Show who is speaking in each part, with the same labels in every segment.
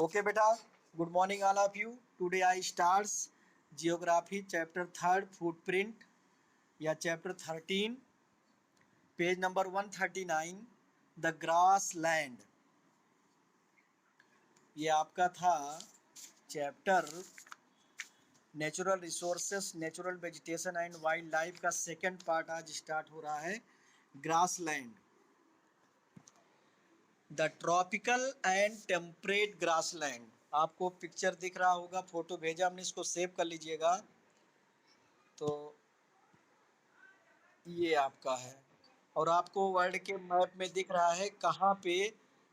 Speaker 1: Okay, beta. Good morning, all of you. Today I starts geography chapter third footprint या chapter 13 page number 139 the grass land. ये आपका था chapter natural resources natural vegetation and wild life का second part आज start हो रहा है। Grass land, the tropical and temperate grass land. आपको पिक्चर दिख रहा होगा, फोटो भेजा हमने, इसको सेव कर लीजिएगा। तो ये आपका है और आपको वर्ल्ड के मैप में दिख रहा है कहाँ पे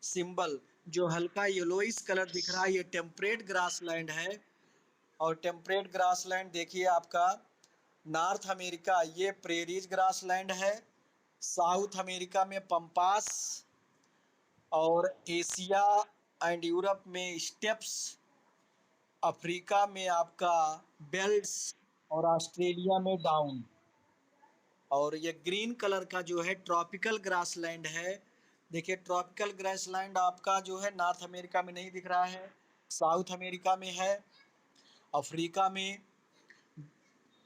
Speaker 1: सिंबल जो हल्का येलोइश कलर दिख रहा है, ये टेम्परेट ग्रासलैंड है। और टेम्परेट ग्रासलैंड देखिए आपका नॉर्थ अमेरिका ये प्रेरीज ग्रासलैंड है, साउथ अमेरिका में पंपास, और एशिया एंड यूरोप में स्टेप्स, अफ्रीका में आपका बेल्ट्स और ऑस्ट्रेलिया में डाउन। और ये ग्रीन कलर का जो है ट्रॉपिकल ग्रासलैंड है। देखिए ट्रॉपिकल ग्रासलैंड आपका जो है नॉर्थ अमेरिका में नहीं दिख रहा है, साउथ अमेरिका में है, अफ्रीका में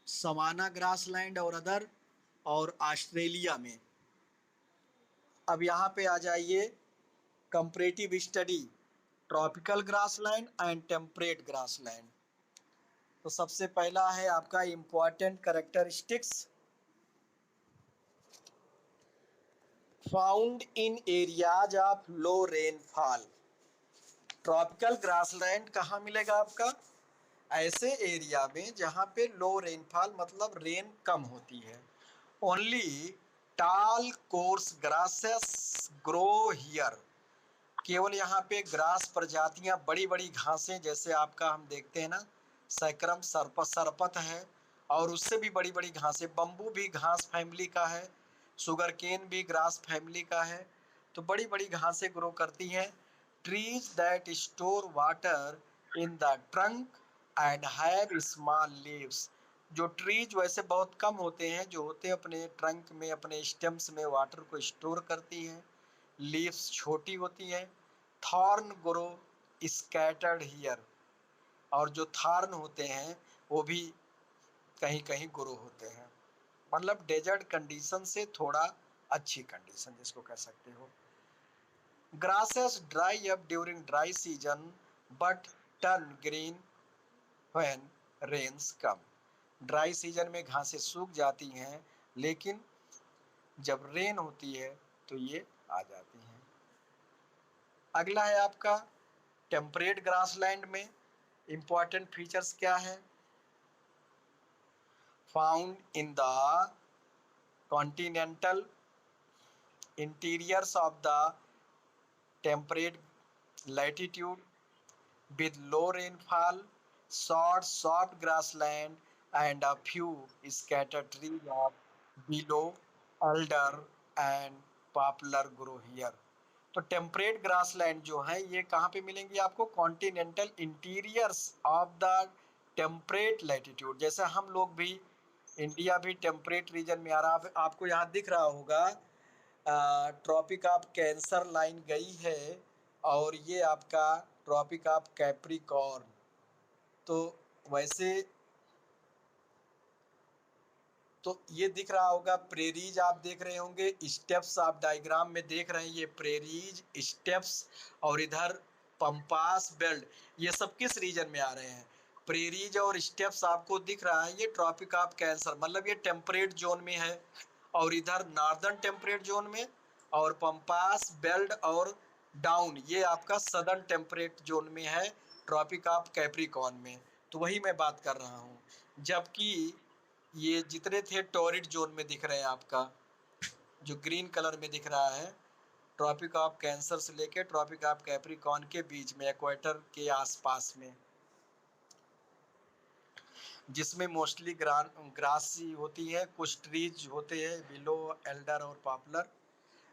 Speaker 1: सवाना ग्रासलैंड और अदर, और ऑस्ट्रेलिया में। अब यहाँ पे आ जाइए comparative study tropical grassland and temperate grassland. तो सबसे पहला है आपका important characteristics found in areas of low rainfall. Tropical grassland कहाँ मिलेगा आपका? ऐसे एरिया में जहाँ पे लो रेनफॉल मतलब रेन कम होती है। ओनली टाल कोर्स ग्रासेस ग्रो हियर। केवल यहाँ पे ग्रास प्रजातियाँ, बड़ी बड़ी घासें, जैसे आपका हम देखते हैं ना सैक्रम सरपत है, और उससे भी बड़ी बड़ी घासें, बम्बू भी घास फैमिली का है, शुगर केन भी ग्रास फैमिली का है। तो बड़ी बड़ी घासें ग्रो करती हैं। Trees that store water in the trunk and have small leaves. जो ट्रीज वैसे बहुत कम होते हैं, जो होते हैं अपने ट्रंक में, अपने स्टेम्स में वाटर को स्टोर करती हैं। लीव्स छोटी होती हैं। Thorn grow scattered here. और जो थॉर्न होते हैं वो भी कहीं कहीं ग्रो होते हैं। मतलब डेजर्ट कंडीशन से थोड़ा अच्छी कंडीशन जिसको कह सकते हो। Grasses dry up during dry season but turn green when rains come. Dry season में घासें सूख जाती हैं, लेकिन जब रेन होती है तो ये आ जाती हैं। अगला है आपका टेम्परेट ग्रासलैंड में इंपॉर्टेंट फीचर्स क्या है? Found in the continental interiors of the temperate latitude with low rainfall, short soft grassland and a few scattered trees of willow, alder and poplar grow here। तो temperate grassland जो है ये कहाँ पे मिलेंगी आपको? Continental interiors of the temperate latitude. जैसे हम लोग भी, इंडिया भी टेम्परेट रीजन में आ रहा है। आपको यहाँ दिख रहा होगा ट्रॉपिक ऑफ कैंसर लाइन गई है, और ये आपका ट्रॉपिक ऑफ कैप्रिकॉर्न। तो वैसे तो ये दिख रहा होगा प्रेरीज, आप देख रहे होंगे स्टेप्स, आप डायग्राम में देख रहे हैं ये प्रेरीज स्टेप्स, और इधर पंपास बेल्ट, ये सब किस रीजन में आ रहे हैं? प्रेरीज और स्टेप्स आपको दिख रहा है, ये ट्रॉपिक ऑफ कैंसर मतलब ये टेम्परेट जोन में है, और इधर नॉर्दर्न टेम्परेट जोन में, और पंपास बेल्ट और डाउन ये आपका सदर्न टेम्परेट जोन में है, ट्रॉपिक ऑफ कैप्रिकॉर्न में। तो वही मैं बात कर रहा हूँ। जबकि ये जितने थे टॉरिड जोन में दिख रहे हैं, आपका जो ग्रीन कलर में दिख रहा है, ट्रॉपिक ऑफ कैंसर से लेके ट्रॉपिक ऑफ कैप्रिकॉर्न के बीच में, इक्वेटर के आसपास में, जिसमें मोस्टली ग्रास होती है, कुछ ट्रीज होते हैं विलो, एल्डर और popular.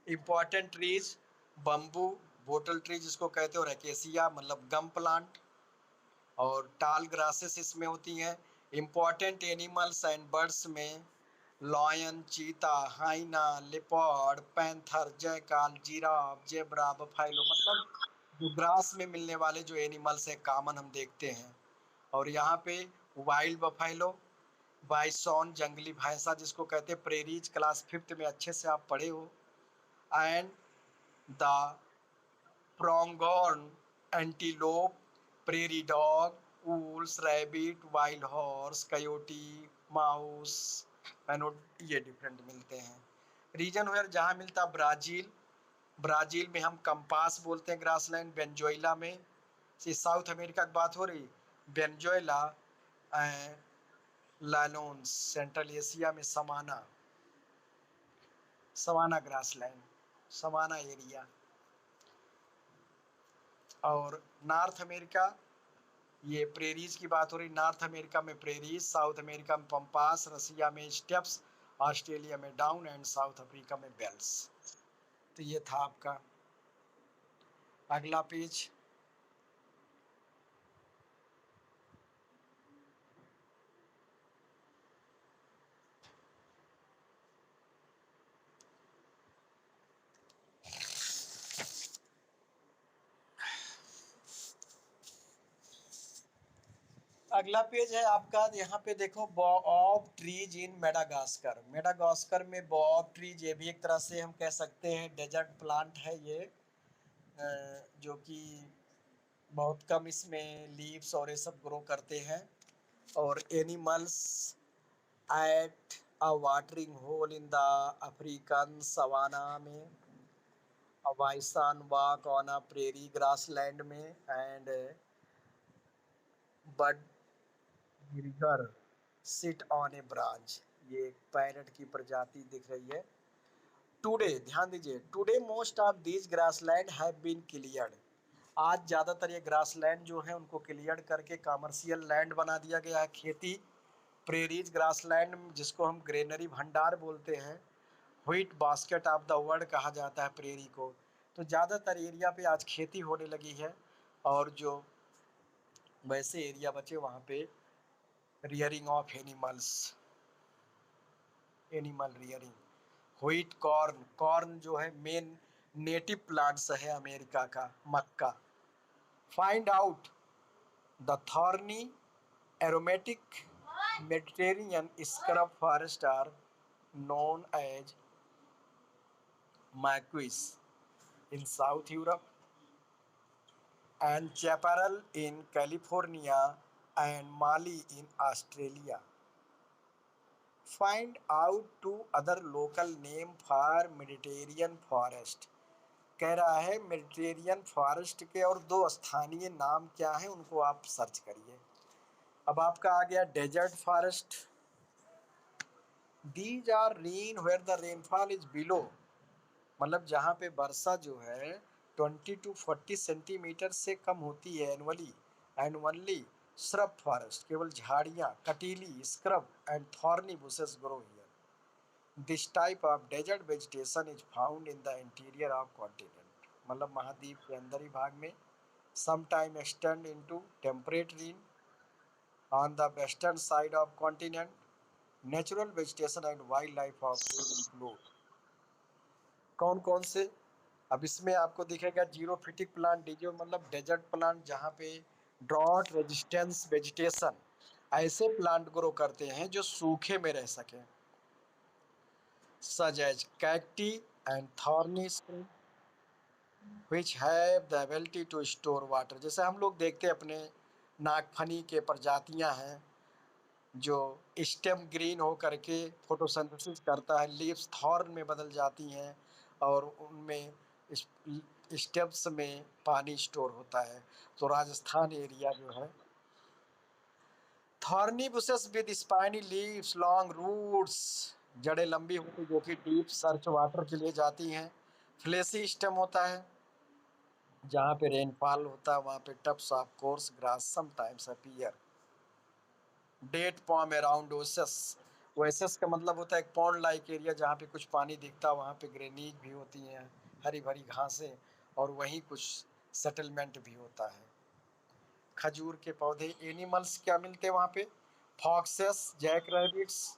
Speaker 1: Important trees bamboo, bottle tree जिसको कहते हैं, और एकेसिया मतलब गम प्लांट, और टाल ग्रासेस इसमें होती हैं। इम्पॉर्टेंट एनिमल्स एंड बर्ड्स में lion, cheetah, hyena, leopard, panther, jackal, giraffe, zebra, buffalo, मतलब जो ग्रास में मिलने वाले जो एनिमल्स है कॉमन हम देखते हैं। और यहाँ पे वाइल्ड बफेलो, बाइसॉन जंगली भैंसा जिसको कहते हैं प्रेरीज, क्लास 5th में अच्छे से आप पढ़े हो। And the pronghorn, antelope, prairie dog, wolves, rabbit, wild horse, coyote, mouse, पैनोट, ये डिफरेंट मिलते हैं। रीजन वेयर जहाँ मिलता ब्राजील, ब्राजील में हम कंपास बोलते हैं ग्रासलैंड। वेनेजुएला में, साउथ अमेरिका की बात हो रही, वेनेजुएला, लालोन्स, सेंट्रल एशिया में समाना, सवाना ग्रासलैंड, सवाना एरिया। और नॉर्थ अमेरिका, ये प्रेरीज की बात हो रही, नॉर्थ अमेरिका में प्रेरीज, साउथ अमेरिका में पंपास, रसिया में स्टेप्स, ऑस्ट्रेलिया में डाउन एंड साउथ अफ्रीका में बेल्स। तो ये था आपका। अगला पेज। अगला पेज है आपका, यहाँ पे देखो Bob trees in Madagascar. Madagascar में बॉब ट्रीज, ये भी एक तरह से हम कह सकते हैं डेजर्ट प्लांट है ये, जो कि बहुत कम इसमें लीव्स और ये सब ग्रो करते हैं। और animals at a watering hole in the African savanna में, a bison walk on a prairie grassland में, and budgerigar sit on a branch. ये एक पैरट की प्रजाति दिख रही है। टुडे, ध्यान दीजिए, today most of these grassland have been cleared. आज ज़्यादातर ये ग्रासलैंड जो है उनको क्लियर करके कमर्शियल लैंड बना दिया गया है, खेती। प्रेरीज ग्रासलैंड जिसको हम ग्रेनरी भंडार बोलते हैं, wheat basket of the world कहा जाता है प्रेरी को। तो ज़्यादातर एरिया पे आज खेती होने लगी है, और जो वैसे एरिया बचे वहाँ पे rearing of animals, animal rearing. Wheat, corn, corn जो है मेन नेटिव प्लांट्स है अमेरिका का, मक्का। Find out the thorny aromatic Mediterranean scrub forest are known as maquis in South Europe and chaparral in California and Mali in Australia. Find out two other local name for Mediterranean forest. कह रहा है Mediterranean forest के और दो स्थानीय नाम क्या हैं, उनको आप सर्च करिए। अब आपका आ गया desert forest. These are rain where the rainfall is below, मतलब जहाँ पे वर्षा जो है 20 to 40 सेंटीमीटर से कम होती है annually. And only shrub forest, केवल झाड़ियाँ, कटीली, scrub and thorny bushes grow here. This type of desert vegetation is found in the interior of continent, मतलब महाद्वीप के अंदरी भाग में। Sometime extend into temperate rain on the western side of continent. Natural vegetation and wild life of include. कौन कौन से? अब इसमें आपको दिखेगा जीरोफिटिक प्लांट, डीजो मतलब डेजर्ट प्लांट, जहाँ पे ड्रॉट रेजिस्टेंस वेजिटेशन, ऐसे प्लांट ग्रो करते हैं जो सूखे में रह सके, such as cacti and thorny spring which have the ability to store water. जैसे हम लोग देखते हैं अपने नागफनी के प्रजातियां हैं जो स्टेम ग्रीन हो करके फोटोसिंथेसिस करता है, लीव्स थॉर्न में बदल जाती हैं और उनमें स्टेम्स में पानी स्टोर होता है। तो राजस्थान एरिया जो है, thorny bushes with spiny leaves, long roots, जड़ें लंबी होती जो कि डीप सर्च वाटर के लिए जाती हैं। फ्लेसी स्टेम होता है, जहाँ पे रेनफॉल होता है वहाँ पे tufts of coarse grass sometimes appear. Date palm around oases, oasis का मतलब होता है एक पॉन्ड लाइक एरिया जहाँ पे कुछ पानी दिखता है, वहाँ पे ग्रेनीज भी होती हैं, हरी भरी घासें, और वहीं कुछ सेटलमेंट भी होता है। खजूर के पौधे। एनिमल्स क्या मिलते हैं वहाँ पे? Foxes, jack rabbits,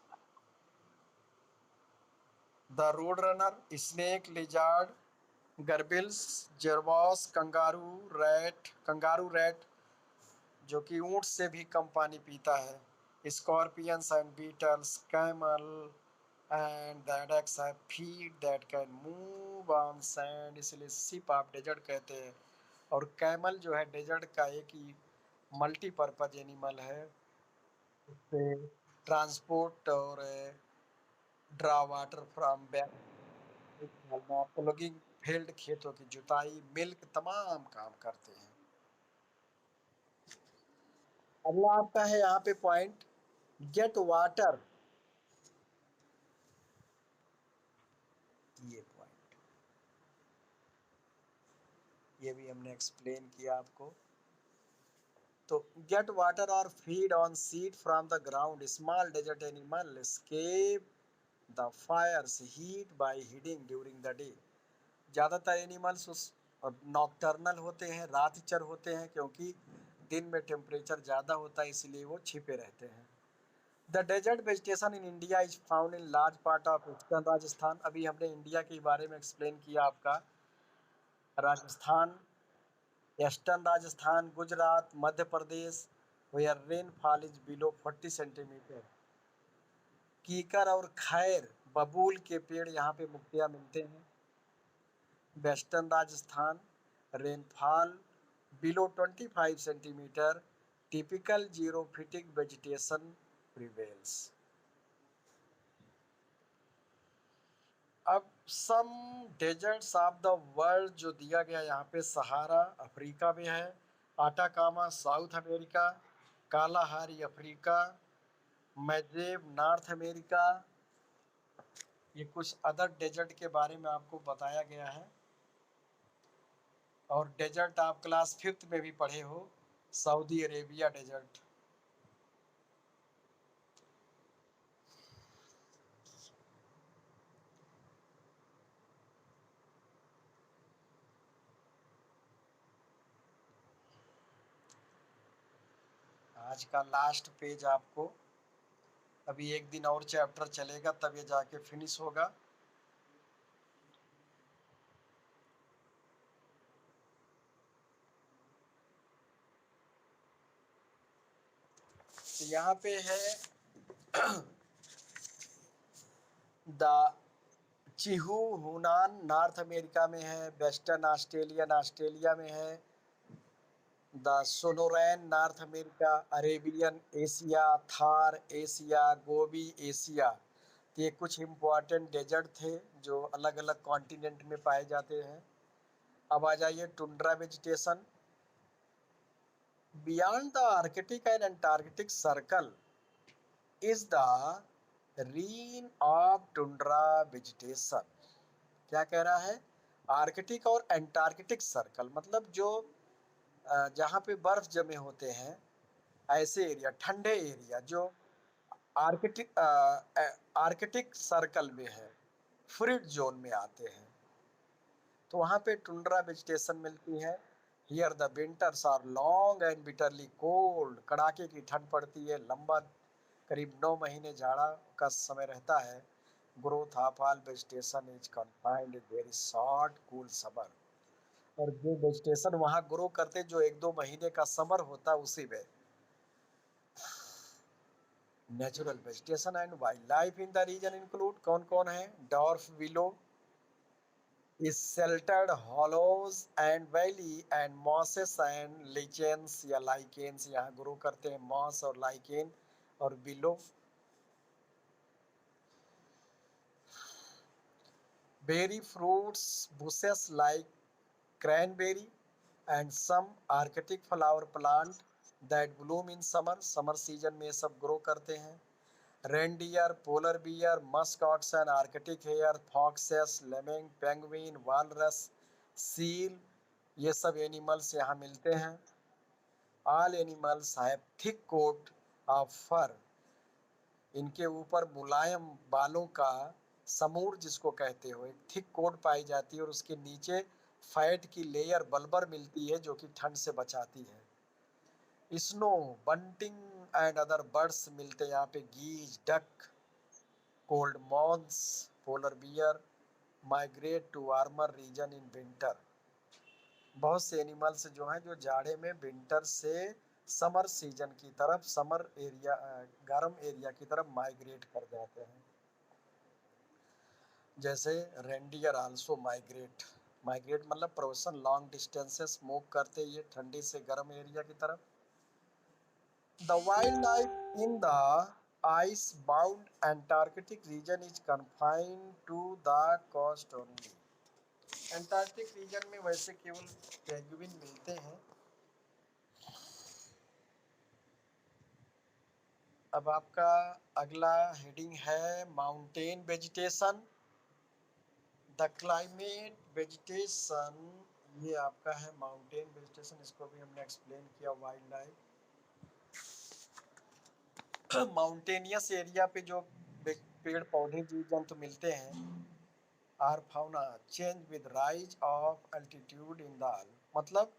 Speaker 1: the road runner, snake, lizard, gerbils, jerboas, kangaroo rat जो कि ऊंट से भी कम पानी पीता है, scorpions and beetles, camel and that's have feet that can move on sand, इसलिए शिप ऑफ डेजर्ट कहते हैं। और कैमल जो है डेजर्ट का एक ही मल्टीपर्पज एनिमल है, उससे ट्रांसपोर्ट और draw water from back, plugging field, खेतों की जुताई, मिल्क, तमाम काम करते हैं। अगला आपका है यहाँ पे पॉइंट, गेट वाटर। ये पॉइंट ये भी हमने एक्सप्लेन किया आपको। तो गेट वाटर और feed on seed from the ground, small desert animal escape the fires heat by hiding during the day. ज़्यादातर एनिमल्स उस नॉकटर्नल होते हैं, रातचर होते हैं, क्योंकि दिन में टेम्परेचर ज़्यादा होता है इसलिए वो छिपे रहते हैं। The desert vegetation in India is found in large part of eastern Rajasthan. अभी हमने इंडिया के बारे में एक्सप्लेन किया आपका। Rajasthan, eastern Rajasthan, Gujarat, Madhya Pradesh, where rainfall is below 40 centimetre. कीकर और खैर बबूल के पेड़ यहाँ पे मुख्यतः मिलते हैं। Western Rajasthan, rainfall below 25 centimetre, typical xerophytic vegetation prevails. अब some deserts of the world जो दिया गया यहाँ पे, सहारा अफ्रीका में है, Atacama South America, Kalahari Africa, Mojave North America. ये कुछ अदर डेजर्ट के बारे में आपको बताया गया है। और डेजर्ट आप क्लास 5th में भी पढ़े हो, सऊदी अरेबिया डेजर्ट। आज का लास्ट पेज आपको, अभी एक दिन और चैप्टर चलेगा तब ये जाके फिनिश होगा। तो यहाँ पे है the Chihuahuan North America में है, वेस्टर्न ऑस्ट्रेलियन ऑस्ट्रेलिया में है, the Sonoran North America, Arabian Asia, Thar Asia, Gobi Asia. तो ये कुछ इम्पोर्टेंट डेजर्ट थे जो अलग अलग कॉन्टिनेंट में पाए जाते हैं। अब आ जाइए tundra vegetation. Beyond the Arctic and Antarctic circle is the reign of tundra vegetation. क्या कह रहा है? आर्कटिक और अंटार्कटिक सर्कल मतलब जो जहाँ पे बर्फ जमे होते हैं, ऐसे एरिया, ठंडे एरिया जो आर्कटिक आर्कटिक सर्कल में है, फ्रिड जोन में आते हैं, तो वहाँ पे टुंड्रा वेजिटेशन मिलती है। Here the winters are long and bitterly cold, कड़ाके की ठंड पड़ती है, लंबा करीब 9 महीने जाड़ा का समय रहता है। Growth of all vegetation is confined in very short cool summer. और जो वेजिटेशन वहाँ ग्रो करते जो 1-2 महीने का समर होता उसी में। Natural vegetation and wild life in the region include, कौन कौन है? Dwarf willow is sheltered hollows and valley and mosses and lichens या lichens यहाँ ग्रो करते हैं, मॉस और लाइकेन और willow. Berry fruits bushes like cranberry and some arctic flower plant that bloom in summer, summer season में सब grow करते हैं। Reindeer, polar bear, musk oxen, arctic hare, foxes, lemming, penguin, walrus, seal, ये सब animals यहाँ मिलते हैं। All animals have thick coat of fur, इनके ऊपर मुलायम बालों का समूर जिसको कहते हो, एक थिक कोट पाई जाती है और उसके नीचे फैट की लेयर बल्बर मिलती है जो कि ठंड से बचाती है। Snow, bunting and other birds मिलते हैं यहाँ पे, geese, duck, cold months, polar bear, migrate to warmer region in winter. बहुत से एनिमल्स जो हैं जो जाड़े में विंटर से समर सीजन की तरफ, समर एरिया, गर्म एरिया की तरफ माइग्रेट कर जाते हैं। जैसे रेंडियर आल्सो माइग्रेट, माइग्रेट मतलब प्रोसन लॉन्ग डिस्टेंसेस मूव करते ये ठंडी से गर्म एरिया की तरफ। The wildlife in the ice bound Antarctic region is confined to the coast only. Antarctic region में वैसे केवल पेंगुइन मिलते हैं। अब आपका अगला हेडिंग है mountain vegetation. The climate vegetation, ये आपका है माउंटेन वेजिटेशन, इसको भी हमने एक्सप्लेन किया। वाइल्ड लाइफ माउंटेनियस एरिया पे जो पेड़ पौधे जीव जंतु मिलते हैं, are fauna change with rise of altitude in the, मतलब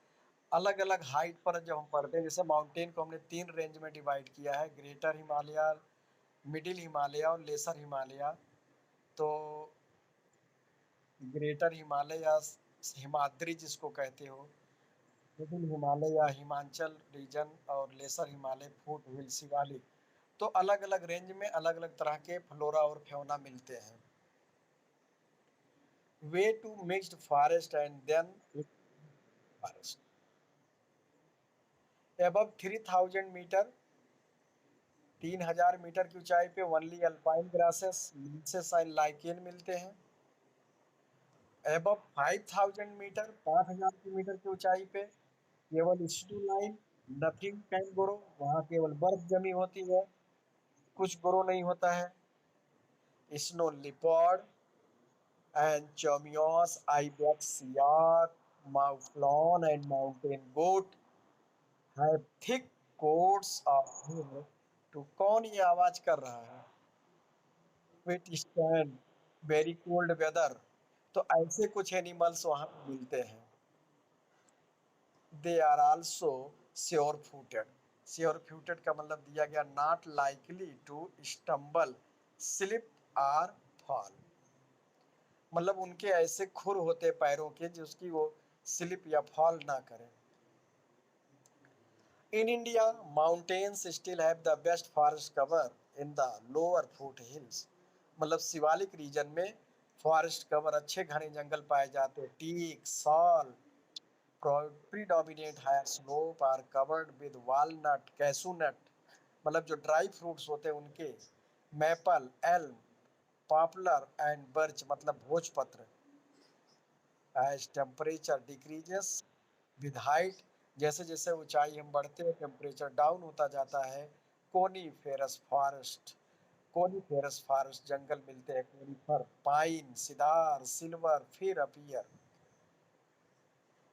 Speaker 1: अलग अलग हाइट पर जब हम पढ़ते हैं, जैसे माउंटेन को हमने 3 रेंज में डिवाइड किया है, ग्रेटर हिमालय, मिडिल हिमालय और लेसर हिमालय। तो ग्रेटर हिमालय या हिमाद्री जिसको कहते हो, मिडिल हिमालय या हिमाचल रीजन, और लेसर हिमालय फुट हिल शिवालिक। तो अलग अलग रेंज में अलग अलग तरह के फ्लोरा और फ्योना मिलते हैं। Way to mixed forest and then forest above 3000 metre, 3000 metre की ऊंचाई पे ओनली अल्पाइन ग्रासेस, लिंसेस एंड लाइकेन मिलते हैं। एबव 5000 मीटर, 5000 मीटर की ऊंचाई पे केवल snow line, nothing can grow, वहां केवल बर्फ जमी होती है, कुछ ग्रो नहीं होता है। Snow leopard and chamois, ibex, yak, mouflon and mountain goat have thick coats of hair to, कौन ये आवाज कर रहा है? Withstand very cold weather. तो ऐसे कुछ एनिमल्स वहां मिलते हैं। They are also sure footed. Sure footed का मतलब दिया गया not likely to stumble, slip or fall, मतलब उनके ऐसे खुर होते पैरों के जिसकी वो स्लिप या फॉल ना करें। In India mountains still have the best forest cover in the lower foot hills, मतलब शिवालिक रीजन में फॉरेस्ट कवर, अच्छे घने जंगल पाए जाते हैं। टीक, साल, predominant higher slope are covered with walnut, cashew nut, मतलब जो ड्राई फ्रूट्स होते हैं उनके, maple, elm, poplar and birch मतलब भोजपत्र। As temperature decreases with height, जैसे जैसे ऊंचाई हम बढ़ते हैं टेम्परेचर डाउन होता जाता है। कोनीफेरस फॉरेस्ट, कोनीफेरस फॉरेस्ट जंगल मिलते हैं, कोनीफर, पाइन, सिदार, सिल्वर फिर appear.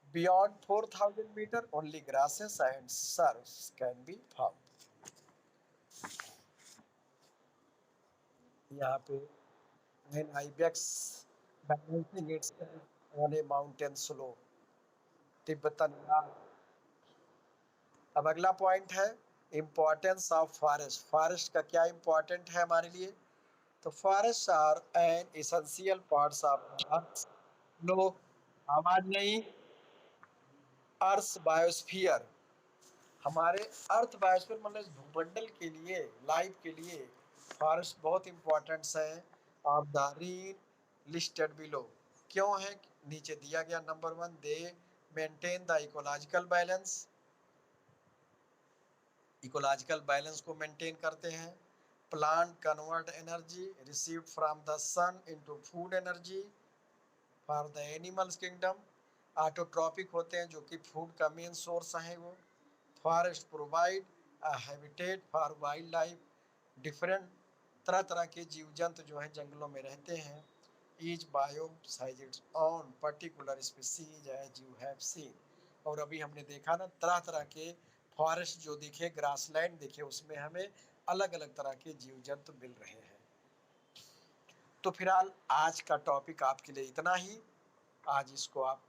Speaker 1: Beyond 4000 meter, only grasses and shrubs can be found. यहाँ पे an ibex balancing itself on a mountain slope, Tibetan yak. अब अगला पॉइंट है इम्पोर्टेंस ऑफ फॉरेस्ट। फॉरेस्ट का क्या इम्पोर्टेंट है हमारे लिए? तो forest are an essential parts of earth, no आवाज नहीं, अर्थ बायोस्फीयर, हमारे अर्थ बायोस्फीयर मतलब भूमंडल के लिए, लाइफ के लिए फॉरेस्ट बहुत इंपॉर्टेंट है। Of the read listed below, क्यों है नीचे दिया गया। Number 1, they maintain the ecological balance, ecological balance को मेंटेन करते हैं। Plant convert energy received from the sun into food energy for the animals kingdom. Autotrophic होते हैं जो कि फूड का मेन सोर्स है वो। Forest provide a habitat for wild life, different तरह तरह के जीव जंतु जो हैं जंगलों में रहते हैं। Each biome has its own particular species as you have seen, और अभी हमने देखा ना तरह तरह के फॉरेस्ट जो दिखे, ग्रासलैंड दिखे, उसमें हमें अलग अलग तरह के जीव जंतु मिल रहे हैं। तो फिलहाल आज का टॉपिक आपके लिए इतना ही। आज इसको आप